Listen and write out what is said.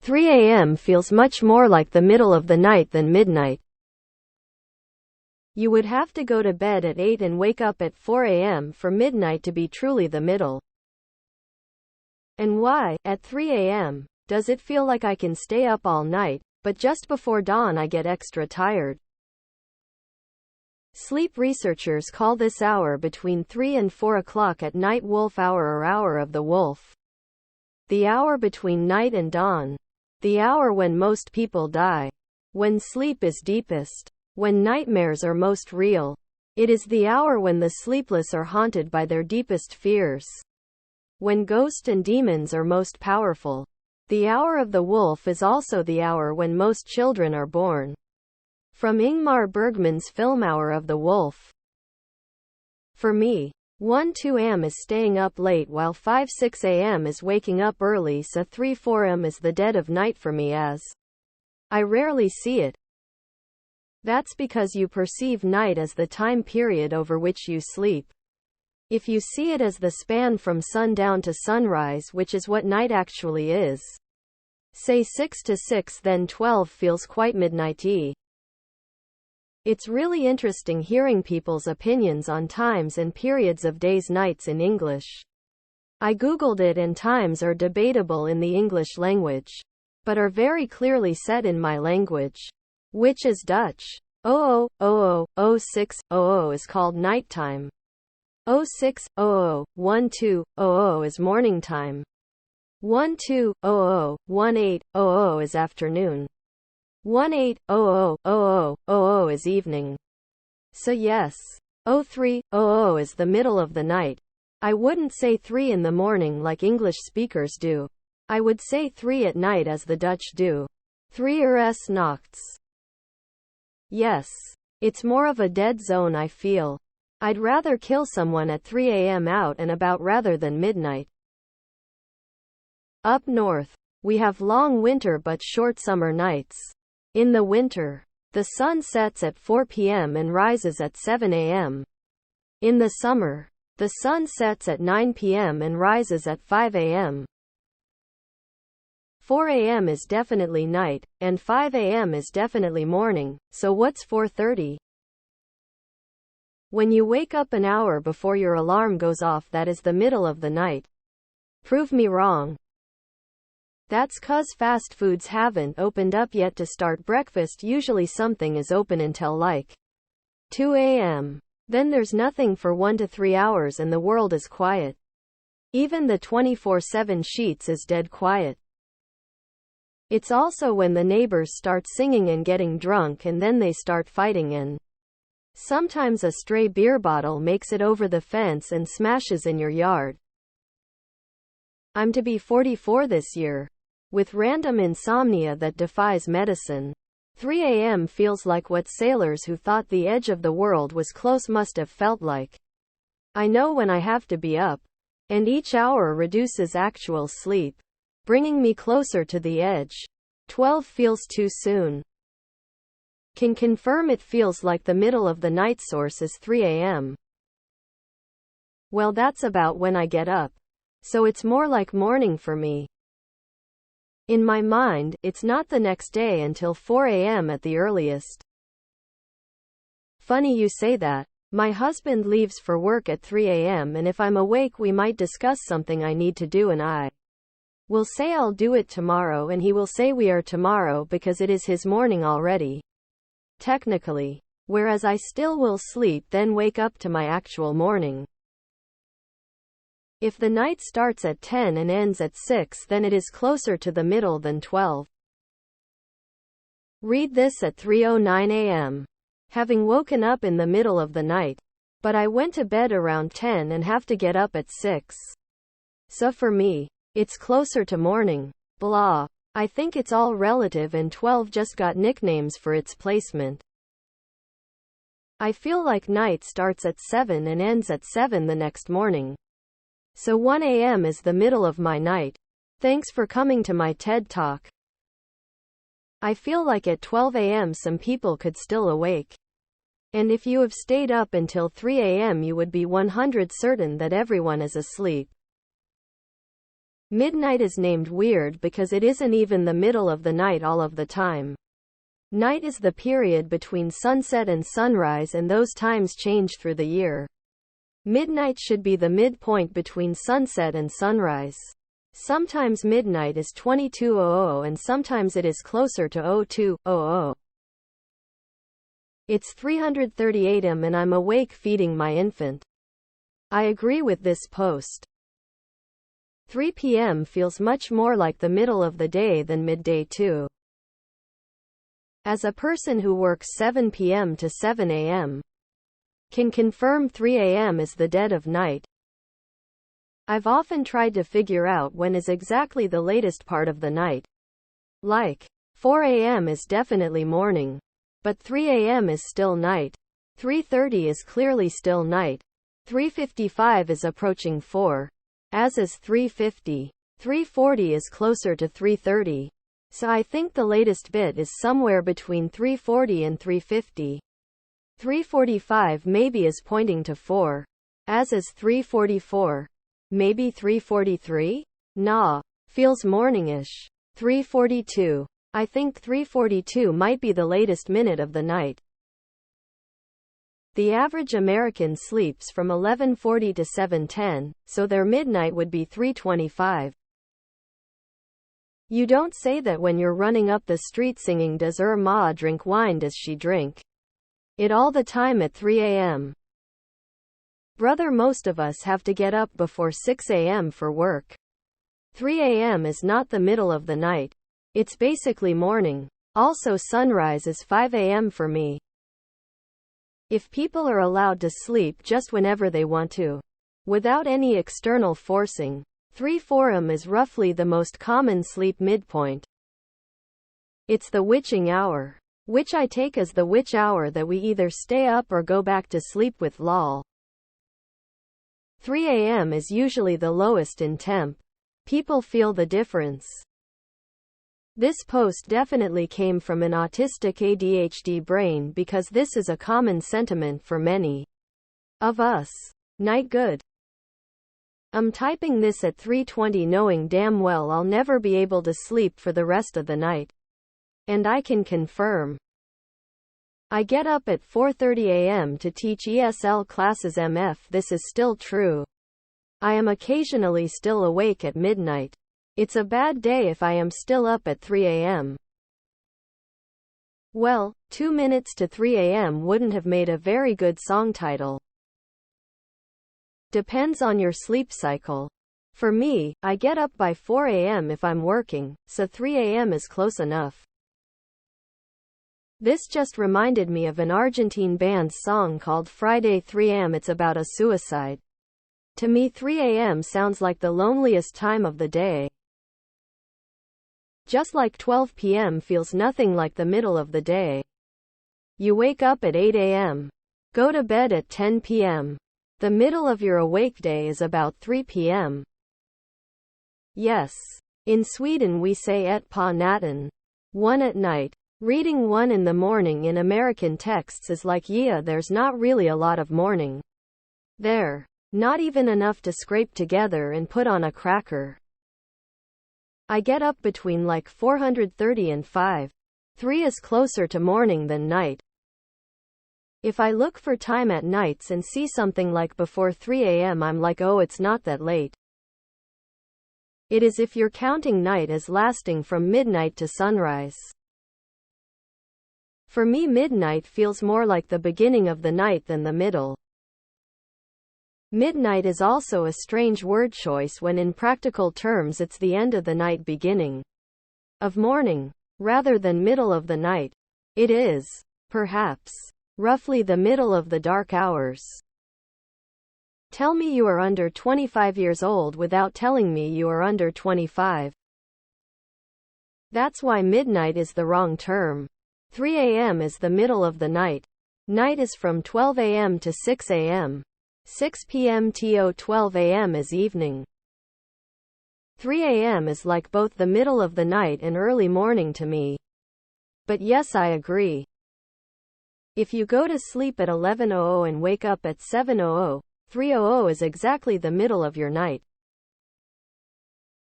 3 a.m. feels much more like the middle of the night than midnight. You would have to go to bed at 8 and wake up at 4 a.m. for midnight to be truly the middle. And why, at 3 a.m., does it feel like I can stay up all night, but just before dawn I get extra tired? Sleep researchers call this hour between 3 and 4 o'clock at night wolf hour or hour of the wolf. The hour between night and dawn. The hour when most people die. When sleep is deepest. When nightmares are most real. It is the hour when the sleepless are haunted by their deepest fears. When ghosts and demons are most powerful. The hour of the wolf is also the hour when most children are born. From Ingmar Bergman's film Hour of the Wolf. For me, 1-2 am is staying up late while 5-6 am is waking up early, so 3-4 am is the dead of night for me, as I rarely see it. That's because you perceive night as the time period over which you sleep. If you see it as the span from sundown to sunrise, which is what night actually is, say 6 to 6, then 12 feels quite midnighty. It's really interesting hearing people's opinions on times and periods of days nights in English. I googled it, and times are debatable in the English language, but are very clearly set in my language, which is Dutch. 00:00:06:00 is called nighttime. 06:00:12:00 is morning time. 12:00:18:00 is afternoon. 18:00:00:00 is evening. So yes, 03:00 is the middle of the night. I wouldn't say 3 in the morning like English speakers do. I would say 3 at night as the Dutch do. 3 uur 's nachts. Yes, it's more of a dead zone, I feel. I'd rather kill someone at 3 a.m. out and about rather than midnight. Up north, we have long winter but short summer nights. In the winter, the sun sets at 4 p.m. and rises at 7 a.m. In the summer, the sun sets at 9 p.m. and rises at 5 a.m. 4 a.m. is definitely night, and 5 a.m. is definitely morning, so what's 4:30? When you wake up an hour before your alarm goes off, that is the middle of the night. Prove me wrong. That's 'cause fast foods haven't opened up yet to start breakfast. Usually something is open until like 2 a.m. Then there's nothing for 1 to 3 hours and the world is quiet. Even the 24/7 sheets is dead quiet. It's also when the neighbors start singing and getting drunk, and then they start fighting, and sometimes a stray beer bottle makes it over the fence and smashes in your yard. I'm to be 44 this year, with random insomnia that defies medicine. 3 a.m. feels like what sailors who thought the edge of the world was close must have felt like. I know when I have to be up, and each hour reduces actual sleep, bringing me closer to the edge. 12 feels too soon. Can confirm it feels like the middle of the night. Source is 3 a.m. Well, that's about when I get up, so it's more like morning for me. In my mind, it's not the next day until 4 a.m. at the earliest. Funny you say that. My husband leaves for work at 3 a.m. and if I'm awake we might discuss something I need to do, and I will say I'll do it tomorrow, and he will say we are tomorrow because it is his morning already. Technically. Whereas I still will sleep, then wake up to my actual morning. If the night starts at 10 and ends at 6, then it is closer to the middle than 12. Read this at 3:09 a.m. Having woken up in the middle of the night, but I went to bed around 10 and have to get up at 6. So for me, it's closer to morning. Blah. I think it's all relative, and 12 just got nicknames for its placement. I feel like night starts at 7 and ends at 7 the next morning. So 1 a.m. is the middle of my night. Thanks for coming to my TED Talk. I feel like at 12 a.m. some people could still awake. And if you have stayed up until 3 a.m. you would be 100% certain that everyone is asleep. Midnight is named weird because it isn't even the middle of the night all of the time. Night is the period between sunset and sunrise, and those times change through the year. Midnight should be the midpoint between sunset and sunrise. Sometimes midnight is 22:00 and sometimes it is closer to 02:00. It's 3:38 am and I'm awake feeding my infant. I agree with this post. 3 p.m. feels much more like the middle of the day than midday too. As a person who works 7 p.m. to 7 a.m., can confirm 3 a.m. is the dead of night. I've often tried to figure out when is exactly the latest part of the night. Like, 4 a.m. is definitely morning. But 3 a.m. is still night. 3:30 is clearly still night. 3:55 is approaching 4. As is 3:50. 3:40 is closer to 3:30. So I think the latest bit is somewhere between 3:40 and 3:50. 3:45 maybe is pointing to 4. As is 3:44. Maybe 3:43? Nah. Feels morningish. 3:42. I think 3:42 might be the latest minute of the night. The average American sleeps from 11:40 to 7:10, so their midnight would be 3:25. You don't say that when you're running up the street singing "Does ma drink wine, does she drink it all the time" at 3 a.m. Brother, most of us have to get up before 6 a.m. for work. 3 a.m. is not the middle of the night. It's basically morning. Also, sunrise is 5 a.m. for me. If people are allowed to sleep just whenever they want to, without any external forcing, 3-4 am is roughly the most common sleep midpoint. It's the witching hour, which I take as the witch hour that we either stay up or go back to sleep with lol. 3 a.m. is usually the lowest in temp. People feel the difference. This post definitely came from an autistic ADHD brain because this is a common sentiment for many of us. Night good. I'm typing this at 3:20 knowing damn well I'll never be able to sleep for the rest of the night. And I can confirm. I get up at 4:30 a.m. to teach ESL classes MF. This is still true. I am occasionally still awake at midnight. It's a bad day if I am still up at 3 a.m. Well, 2 minutes to 3 a.m. wouldn't have made a very good song title. Depends on your sleep cycle. For me, I get up by 4 a.m. if I'm working, so 3 a.m. is close enough. This just reminded me of an Argentine band's song called Friday 3 a.m. It's about a suicide. To me 3 a.m. sounds like the loneliest time of the day. Just like 12 p.m. feels nothing like the middle of the day. You wake up at 8 a.m. Go to bed at 10 p.m. The middle of your awake day is about 3 p.m. Yes. In Sweden we say ett på natten. 1 at night. Reading 1 in the morning in American texts is like yeah, there's not really a lot of morning there. Not even enough to scrape together and put on a cracker. I get up between like 4:30 and 5. 3 is closer to morning than night. If I look for time at nights and see something like before 3 a.m. I'm like, oh, it's not that late. It is if you're counting night as lasting from midnight to sunrise. For me midnight feels more like the beginning of the night than the middle. Midnight is also a strange word choice when in practical terms it's the end of the night, beginning of morning, rather than middle of the night. It is, perhaps, roughly the middle of the dark hours. Tell me you are under 25 years old without telling me you are under 25. That's why midnight is the wrong term. 3 a.m. is the middle of the night. Night is from 12 a.m. to 6 a.m. 6 p.m. to 12 a.m. is evening. 3 a.m. is like both the middle of the night and early morning to me. But yes, I agree. If you go to sleep at 11:00 and wake up at 7:00, 3:00 is exactly the middle of your night.